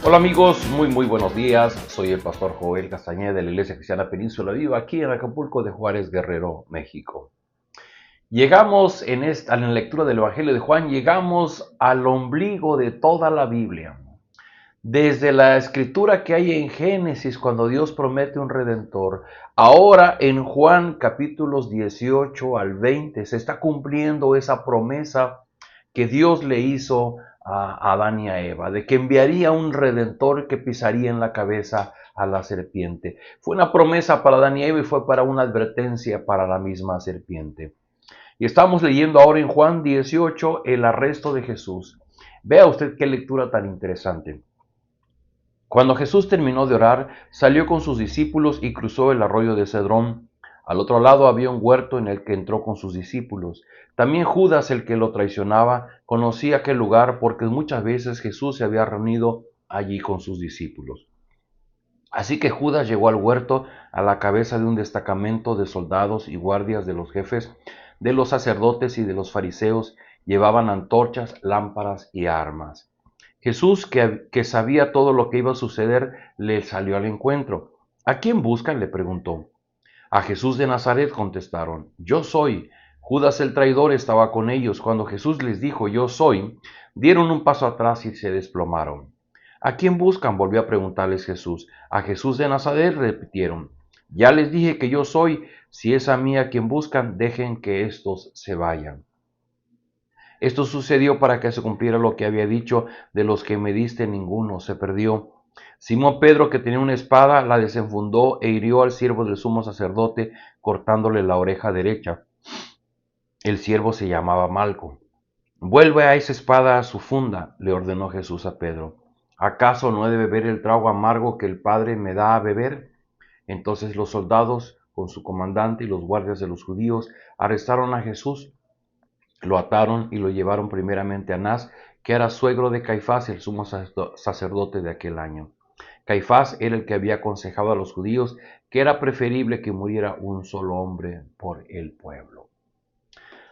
Hola amigos, muy buenos días. Soy el pastor Joel Castañeda de la Iglesia Cristiana Península Viva, aquí en Acapulco de Juárez, Guerrero, México. Llegamos en la lectura del Evangelio de Juan, llegamos al ombligo de toda la Biblia. Desde la escritura que hay en Génesis, cuando Dios promete un redentor, ahora en Juan capítulos 18 al 20 se está cumpliendo esa promesa que Dios le hizo a Adán y a Eva, de que enviaría un redentor que pisaría en la cabeza a la serpiente. Fue una promesa para Adán y Eva y fue para una advertencia para la misma serpiente. Y estamos leyendo ahora en Juan 18 el arresto de Jesús. Vea usted qué lectura tan interesante. Cuando Jesús terminó de orar, salió con sus discípulos y cruzó el arroyo de Cedrón. Al otro lado había un huerto en el que entró con sus discípulos. También Judas, el que lo traicionaba, conocía aquel lugar porque muchas veces Jesús se había reunido allí con sus discípulos. Así que Judas llegó al huerto a la cabeza de un destacamento de soldados y guardias de los jefes, de los sacerdotes y de los fariseos. Llevaban antorchas, lámparas y armas. Jesús, que sabía todo lo que iba a suceder, le salió al encuentro. ¿A quién buscan?, le preguntó. A Jesús de Nazaret, contestaron. Yo soy. Judas el traidor estaba con ellos. Cuando Jesús les dijo, yo soy, dieron un paso atrás y se desplomaron. ¿A quién buscan?, volvió a preguntarles Jesús. A Jesús de Nazaret, repitieron. Ya les dije que yo soy. Si es a mí a quien buscan, dejen que estos se vayan. Esto sucedió para que se cumpliera lo que había dicho: de los que me diste ninguno se perdió. Simón Pedro, que tenía una espada, la desenfundó e hirió al siervo del sumo sacerdote, cortándole la oreja derecha. El siervo se llamaba Malco. Vuelve a esa espada a su funda, le ordenó Jesús a Pedro. ¿Acaso no he de beber el trago amargo que el Padre me da a beber? Entonces los soldados, con su comandante y los guardias de los judíos, arrestaron a Jesús. Lo ataron y lo llevaron primeramente a Anás, que era suegro de Caifás, el sumo sacerdote de aquel año. Caifás era el que había aconsejado a los judíos que era preferible que muriera un solo hombre por el pueblo.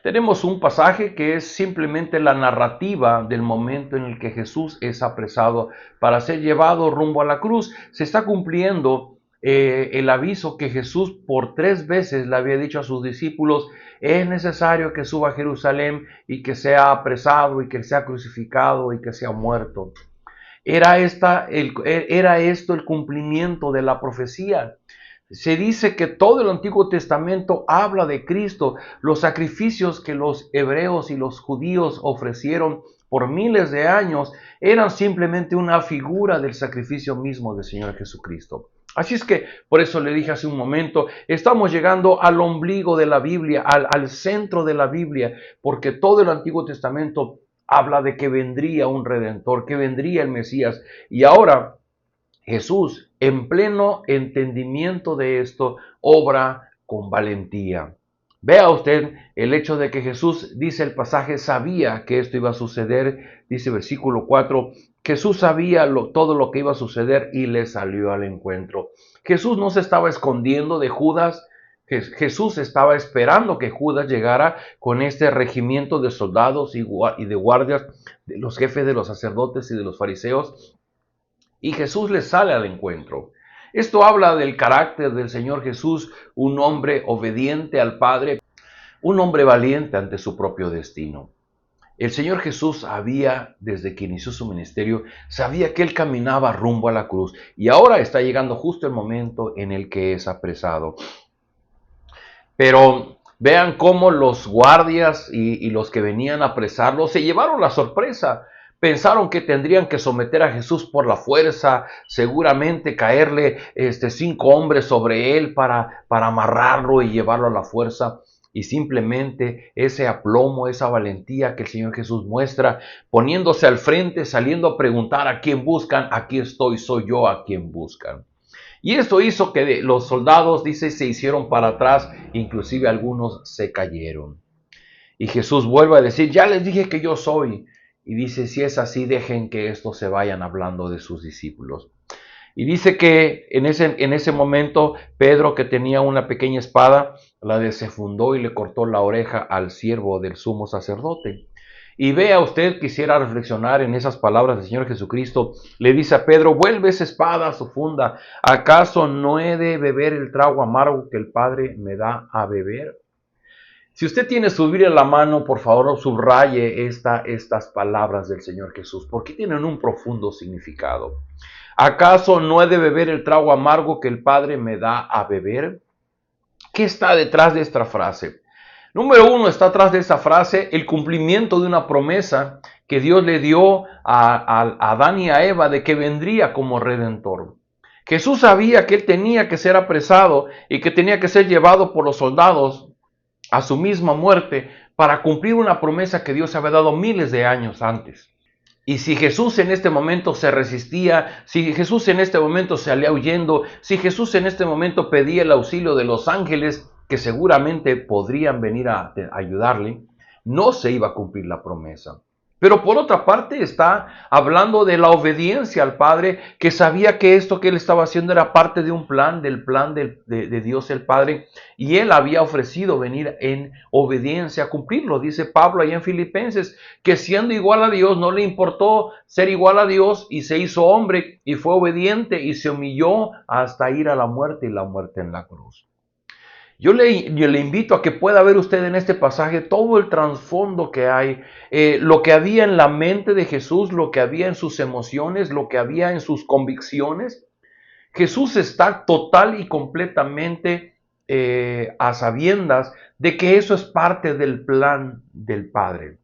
Tenemos un pasaje que es simplemente la narrativa del momento en el que Jesús es apresado para ser llevado rumbo a la cruz. Se está cumpliendo el aviso que Jesús por 3 veces le había dicho a sus discípulos: es necesario que suba a Jerusalén y que sea apresado y que sea crucificado y que sea muerto. Era esto el cumplimiento de la profecía. Se dice que todo el Antiguo Testamento habla de Cristo. Los sacrificios que los hebreos y los judíos ofrecieron por miles de años eran simplemente una figura del sacrificio mismo del Señor Jesucristo. Así es que, por eso le dije hace un momento, estamos llegando al ombligo de la Biblia, al centro de la Biblia, porque todo el Antiguo Testamento habla de que vendría un Redentor, que vendría el Mesías. Y ahora Jesús, en pleno entendimiento de esto, obra con valentía. Vea usted el hecho de que Jesús, dice el pasaje, sabía que esto iba a suceder. Dice versículo 4, Jesús sabía todo lo que iba a suceder y le salió al encuentro. Jesús no se estaba escondiendo de Judas. Jesús estaba esperando que Judas llegara con este regimiento de soldados y de guardias, de los jefes de los sacerdotes y de los fariseos, y Jesús les sale al encuentro. Esto habla del carácter del Señor Jesús, un hombre obediente al Padre, un hombre valiente ante su propio destino. El Señor Jesús sabía, desde que inició su ministerio, sabía que Él caminaba rumbo a la cruz, y ahora está llegando justo el momento en el que es apresado. Pero vean cómo los guardias y los que venían a apresarlo se llevaron la sorpresa. Pensaron que tendrían que someter a Jesús por la fuerza, seguramente caerle 5 hombres sobre él para amarrarlo y llevarlo a la fuerza. Y simplemente ese aplomo, esa valentía que el Señor Jesús muestra, poniéndose al frente, saliendo a preguntar a quién buscan. Aquí estoy, soy yo a quien buscan. Y esto hizo que los soldados, dice, se hicieron para atrás, inclusive algunos se cayeron. Y Jesús vuelve a decir, ya les dije que yo soy. Y dice, si es así, dejen que estos se vayan, hablando de sus discípulos. Y dice que en ese momento Pedro, que tenía una pequeña espada, la desenfundó y le cortó la oreja al siervo del sumo sacerdote. Y vea usted, quisiera reflexionar en esas palabras del Señor Jesucristo. Le dice a Pedro, vuelve esa espada a su funda. ¿Acaso no he de beber el trago amargo que el Padre me da a beber? Si usted tiene su Biblia en la mano, por favor subraye estas palabras del Señor Jesús, porque tienen un profundo significado. ¿Acaso no he de beber el trago amargo que el Padre me da a beber? ¿Qué está detrás de esta frase? Número uno, está atrás de esa frase el cumplimiento de una promesa que Dios le dio a Adán y a Eva de que vendría como redentor. Jesús sabía que él tenía que ser apresado y que tenía que ser llevado por los soldados a su misma muerte para cumplir una promesa que Dios había dado miles de años antes. Y si Jesús en este momento se resistía, si Jesús en este momento salía huyendo, si Jesús en este momento pedía el auxilio de los ángeles, que seguramente podrían venir a ayudarle, no se iba a cumplir la promesa. Pero por otra parte está hablando de la obediencia al Padre, que sabía que esto que él estaba haciendo era parte de un plan, del plan de Dios el Padre, y él había ofrecido venir en obediencia a cumplirlo. Dice Pablo allá en Filipenses, que siendo igual a Dios, no le importó ser igual a Dios y se hizo hombre y fue obediente y se humilló hasta ir a la muerte y la muerte en la cruz. Yo le invito a que pueda ver usted en este pasaje todo el trasfondo que hay, lo que había en la mente de Jesús, lo que había en sus emociones, lo que había en sus convicciones. Jesús está total y completamente a sabiendas de que eso es parte del plan del Padre.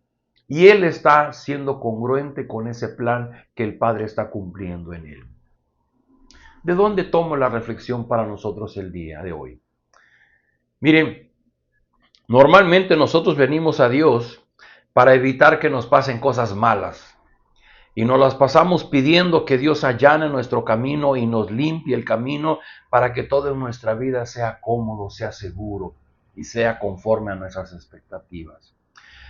Y Él está siendo congruente con ese plan que el Padre está cumpliendo en Él. ¿De dónde tomo la reflexión para nosotros el día de hoy? Miren, normalmente nosotros venimos a Dios para evitar que nos pasen cosas malas. Y nos las pasamos pidiendo que Dios allane nuestro camino y nos limpie el camino para que toda nuestra vida sea cómodo, sea seguro y sea conforme a nuestras expectativas.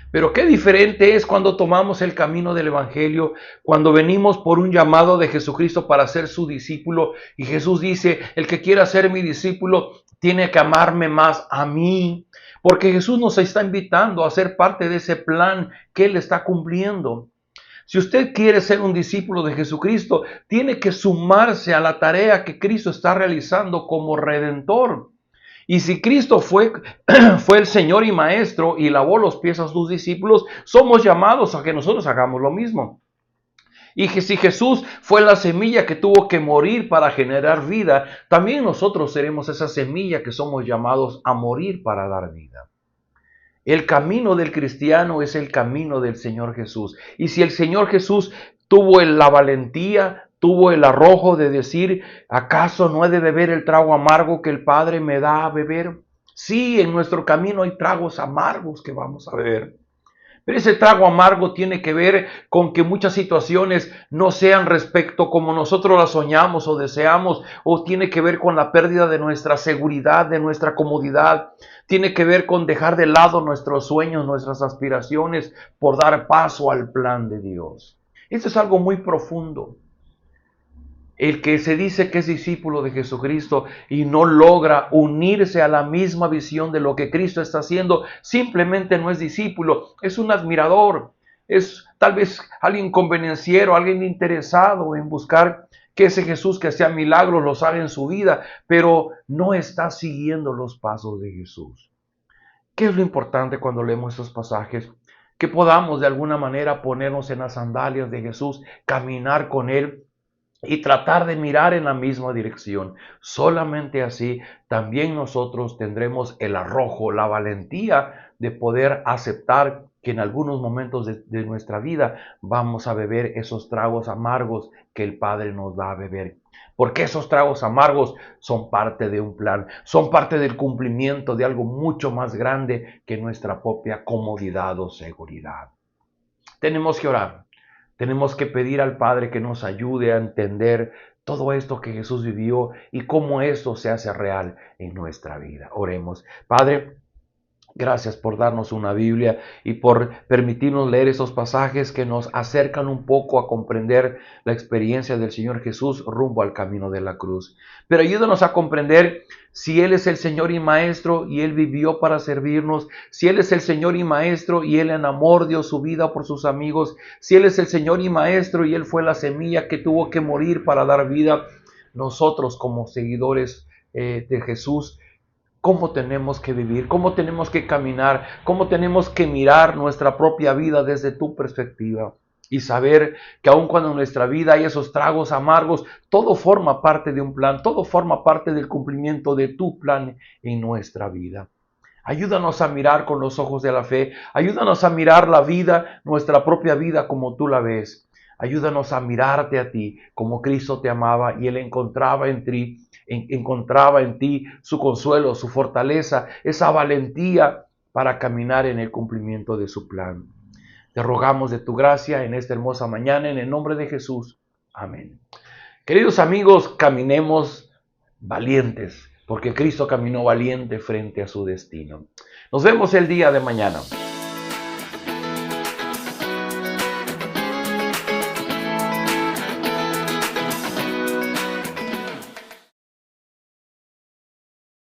Pero qué diferente es cuando tomamos el camino del Evangelio, cuando venimos por un llamado de Jesucristo para ser su discípulo. Y Jesús dice, el que quiera ser mi discípulo tiene que amarme más a mí. Porque Jesús nos está invitando a ser parte de ese plan que Él está cumpliendo. Si usted quiere ser un discípulo de Jesucristo, tiene que sumarse a la tarea que Cristo está realizando como Redentor. Y si Cristo fue el Señor y Maestro y lavó los pies a sus discípulos, somos llamados a que nosotros hagamos lo mismo. Y que si Jesús fue la semilla que tuvo que morir para generar vida, también nosotros seremos esa semilla que somos llamados a morir para dar vida. El camino del cristiano es el camino del Señor Jesús. Y si el Señor Jesús tuvo la valentía, tuvo el arrojo de decir, ¿acaso no he de beber el trago amargo que el Padre me da a beber? Sí, en nuestro camino hay tragos amargos que vamos a beber. Pero ese trago amargo tiene que ver con que muchas situaciones no sean respecto como nosotros las soñamos o deseamos, o tiene que ver con la pérdida de nuestra seguridad, de nuestra comodidad. Tiene que ver con dejar de lado nuestros sueños, nuestras aspiraciones, por dar paso al plan de Dios. Esto es algo muy profundo. El que se dice que es discípulo de Jesucristo y no logra unirse a la misma visión de lo que Cristo está haciendo, simplemente no es discípulo, es un admirador, es tal vez alguien convenenciero, alguien interesado en buscar que ese Jesús que hacía milagros los haga en su vida, pero no está siguiendo los pasos de Jesús. ¿Qué es lo importante cuando leemos estos pasajes? Que podamos de alguna manera ponernos en las sandalias de Jesús, caminar con Él y tratar de mirar en la misma dirección. Solamente así también nosotros tendremos el arrojo, la valentía de poder aceptar que en algunos momentos de nuestra vida vamos a beber esos tragos amargos que el Padre nos da a beber. Porque esos tragos amargos son parte de un plan, son parte del cumplimiento de algo mucho más grande que nuestra propia comodidad o seguridad. Tenemos que orar. Tenemos que pedir al Padre que nos ayude a entender todo esto que Jesús vivió y cómo esto se hace real en nuestra vida. Oremos. Padre, Gracias por darnos una Biblia y por permitirnos leer esos pasajes que nos acercan un poco a comprender la experiencia del Señor Jesús rumbo al camino de la cruz. Pero ayúdanos a comprender si Él es el Señor y Maestro y Él vivió para servirnos, si Él es el Señor y Maestro y Él en amor dio su vida por sus amigos, si Él es el Señor y Maestro y Él fue la semilla que tuvo que morir para dar vida. Nosotros como seguidores de Jesús, cómo tenemos que vivir, cómo tenemos que caminar, cómo tenemos que mirar nuestra propia vida desde tu perspectiva y saber que aun cuando en nuestra vida hay esos tragos amargos, todo forma parte de un plan, todo forma parte del cumplimiento de tu plan en nuestra vida. Ayúdanos a mirar con los ojos de la fe. Ayúdanos a mirar la vida, nuestra propia vida, como tú la ves. Ayúdanos a mirarte a ti como Cristo te amaba y Él encontraba en ti su consuelo, su fortaleza, esa valentía para caminar en el cumplimiento de su plan. Te rogamos de tu gracia en esta hermosa mañana, en el nombre de Jesús. Amén. Queridos amigos, caminemos valientes, porque Cristo caminó valiente frente a su destino. Nos vemos el día de mañana.